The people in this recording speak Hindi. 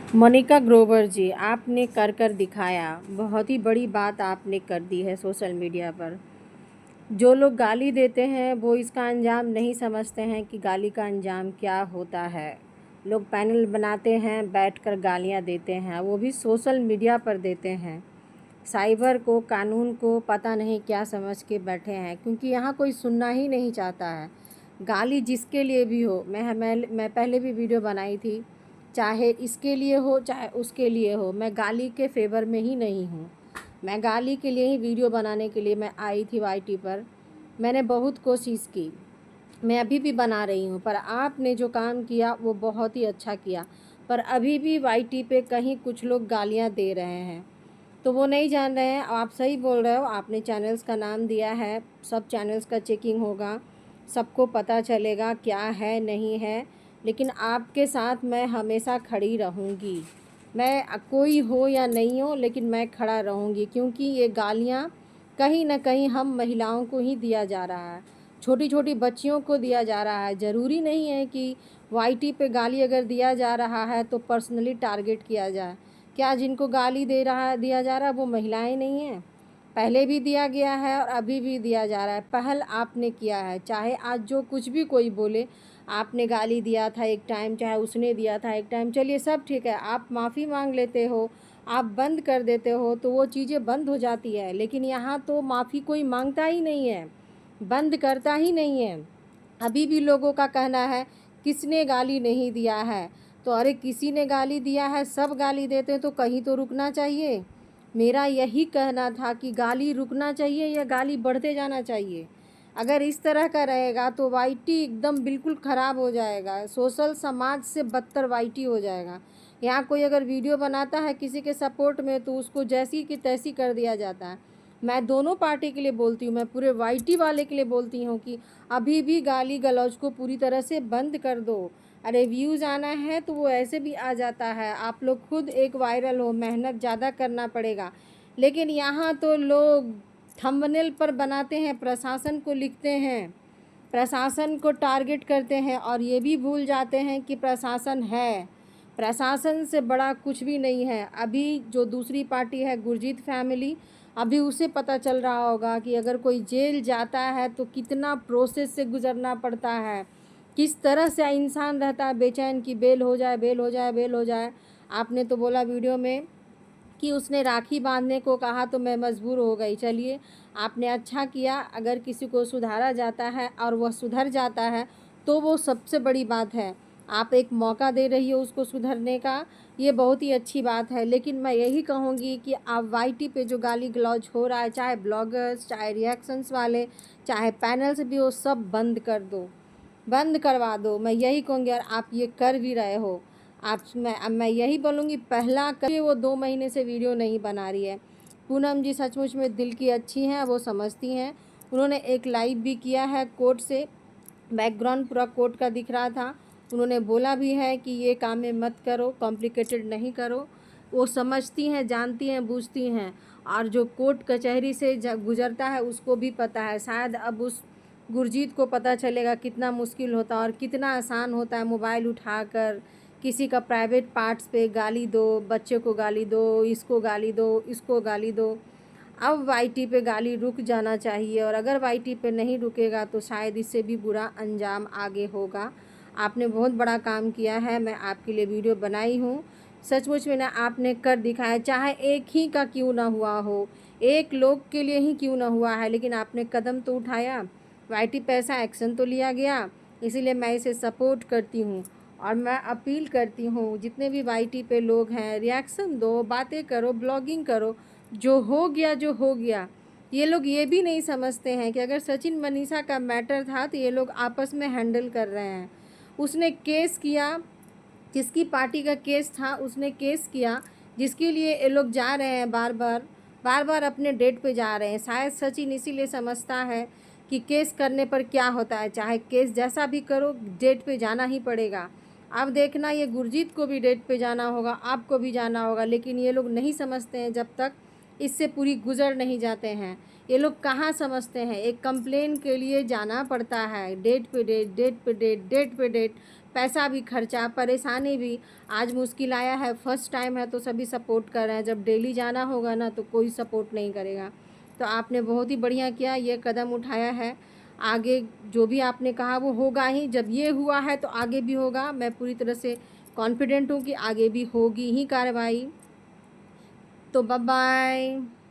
मोनिका ग्रोवर जी, आपने कर दिखाया। बहुत ही बड़ी बात आपने कर दी है सोशल मीडिया पर। जो लोग गाली देते हैं वो इसका अंजाम नहीं समझते हैं कि गाली का अंजाम क्या होता है। लोग पैनल बनाते हैं, बैठकर गालियां देते हैं, वो भी सोशल मीडिया पर देते हैं। साइबर को, कानून को पता नहीं क्या समझ के बैठे हैं, क्योंकि यहाँ कोई सुनना ही नहीं चाहता है। गाली जिसके लिए भी हो, मैं पहले भी वीडियो बनाई थी, चाहे इसके लिए हो चाहे उसके लिए हो, मैं गाली के फेवर में ही नहीं हूँ। मैं गाली के लिए ही वीडियो बनाने के लिए मैं आई थी वाईटी पर। मैंने बहुत कोशिश की, मैं अभी भी बना रही हूँ, पर आपने जो काम किया वो बहुत ही अच्छा किया। पर अभी भी वाईटी पे कहीं कुछ लोग गालियाँ दे रहे हैं, तो वो नहीं जान रहे हैं। आप सही बोल रहे हो, आपने चैनल्स का नाम दिया है, सब चैनल्स का चेकिंग होगा, सबको पता चलेगा क्या है नहीं है। लेकिन आपके साथ मैं हमेशा खड़ी रहूँगी। मैं कोई हो या नहीं हो, लेकिन मैं खड़ा रहूँगी, क्योंकि ये गालियाँ कहीं ना कहीं हम महिलाओं को ही दिया जा रहा है, छोटी छोटी बच्चियों को दिया जा रहा है। ज़रूरी नहीं है कि वाईटी पे गाली अगर दिया जा रहा है तो पर्सनली टारगेट किया जाए। क्या जिनको गाली दिया जा रहा है वो महिलाएं नहीं हैं? पहले भी दिया गया है और अभी भी दिया जा रहा है। पहल आपने किया है, चाहे आज जो कुछ भी कोई बोले, आपने गाली दिया था एक टाइम, चाहे उसने दिया था एक टाइम, चलिए सब ठीक है, आप माफ़ी मांग लेते हो, आप बंद कर देते हो तो वो चीज़ें बंद हो जाती है। लेकिन यहाँ तो माफ़ी कोई मांगता ही नहीं है, बंद करता ही नहीं है। अभी भी लोगों का कहना है किसने गाली नहीं दिया है। तो अरे किसी ने गाली दिया है, सब गाली देते हैं तो कहीं तो रुकना चाहिए। मेरा यही कहना था कि गाली रुकना चाहिए या गाली बढ़ते जाना चाहिए। अगर इस तरह का रहेगा तो वाईटी एकदम बिल्कुल ख़राब हो जाएगा, सोशल समाज से बदतर वाईटी हो जाएगा। यहाँ कोई अगर वीडियो बनाता है किसी के सपोर्ट में तो उसको जैसी की तैसी कर दिया जाता है। मैं दोनों पार्टी के लिए बोलती हूँ, मैं पूरे वाईटी वाले के लिए बोलती हूँ कि अभी भी गाली गलौज को पूरी तरह से बंद कर दो। अरे व्यूज़ आना है तो वो ऐसे भी आ जाता है, आप लोग खुद एक वायरल हो, मेहनत ज़्यादा करना पड़ेगा। लेकिन यहाँ तो लोग थंबनेल पर बनाते हैं, प्रशासन को लिखते हैं, प्रशासन को टारगेट करते हैं और ये भी भूल जाते हैं कि प्रशासन है, प्रशासन से बड़ा कुछ भी नहीं है। अभी जो दूसरी पार्टी है गुरजीत फैमिली, अभी उसे पता चल रहा होगा कि अगर कोई जेल जाता है तो कितना प्रोसेस से गुजरना पड़ता है, किस तरह से इंसान रहता है बेचैन कि बेल हो जाए, बेल हो जाए, बेल हो जाए। आपने तो बोला वीडियो में कि उसने राखी बांधने को कहा तो मैं मजबूर हो गई। चलिए, आपने अच्छा किया, अगर किसी को सुधारा जाता है और वह सुधर जाता है तो वो सबसे बड़ी बात है। आप एक मौका दे रही हो उसको सुधरने का, ये बहुत ही अच्छी बात है। लेकिन मैं यही कहूँगी कि आप वाईटी पे जो गाली गलौज हो रहा है, चाहे ब्लॉगर्स, चाहे रिएक्शंस वाले, चाहे पैनल्स भी हो, सब बंद कर दो, बंद करवा दो। मैं यही कहूँगी, और आप ये कर भी रहे हो। मैं यही बोलूँगी, पहला करके वो 2 महीने से वीडियो नहीं बना रही है। पूनम जी सचमुच में दिल की अच्छी हैं, वो समझती हैं। उन्होंने एक लाइव भी किया है कोर्ट से, बैकग्राउंड पूरा कोर्ट का दिख रहा था। उन्होंने बोला भी है कि ये काम में मत करो, कॉम्प्लिकेटेड नहीं करो। वो समझती हैं, जानती हैं, बूझती हैं। और जो कोर्ट कचहरी से गुजरता है उसको भी पता है। शायद अब उस गुरजीत को पता चलेगा कितना मुश्किल होता है और कितना आसान होता है मोबाइल उठाकर किसी का प्राइवेट पार्ट्स पे गाली दो, बच्चे को गाली दो, इसको गाली दो, इसको गाली दो। अब वाईटी पे गाली रुक जाना चाहिए, और अगर वाईटी पे नहीं रुकेगा तो शायद इससे भी बुरा अंजाम आगे होगा। आपने बहुत बड़ा काम किया है, मैं आपके लिए वीडियो बनाई हूँ। सचमुच में ना आपने कर दिखाया, चाहे एक ही का क्यों ना हुआ हो, एक लोग के लिए ही क्यों ना हुआ है, लेकिन आपने कदम तो उठाया। वाईटी पे ऐसा एक्शन तो लिया गया, इसीलिए मैं इसे सपोर्ट करती हूँ। और मैं अपील करती हूँ जितने भी वाईटी पे लोग हैं, रिएक्शन दो, बातें करो, ब्लॉगिंग करो। जो हो गया जो हो गया। ये लोग ये भी नहीं समझते हैं कि अगर सचिन मनीषा का मैटर था तो ये लोग आपस में हैंडल कर रहे हैं। उसने केस किया, जिसकी पार्टी का केस था उसने केस किया, जिसके लिए ये लोग जा रहे हैं, बार बार अपने डेट पे जा रहे हैं। शायद सचिन इसीलिए समझता है कि केस करने पर क्या होता है, चाहे केस जैसा भी करो डेट पे जाना ही पड़ेगा। अब देखना, ये गुरजीत को भी डेट पे जाना होगा, आपको भी जाना होगा। लेकिन ये लोग नहीं समझते हैं, जब तक इससे पूरी गुजर नहीं जाते हैं। ये लोग कहाँ समझते हैं, एक कंप्लेन के लिए जाना पड़ता है, डेट पे डेट, डेट पे डेट, डेट पे डेट। पैसा भी खर्चा, परेशानी भी। आज मुश्किल आया है, फर्स्ट टाइम है तो सभी सपोर्ट कर रहे हैं, जब डेली जाना होगा ना तो कोई सपोर्ट नहीं करेगा। तो आपने बहुत ही बढ़िया किया, ये कदम उठाया है। आगे जो भी आपने कहा वो होगा ही, जब ये हुआ है तो आगे भी होगा। मैं पूरी तरह से कॉन्फिडेंट हूँ कि आगे भी होगी ही कार्रवाई। तो बाय बाय।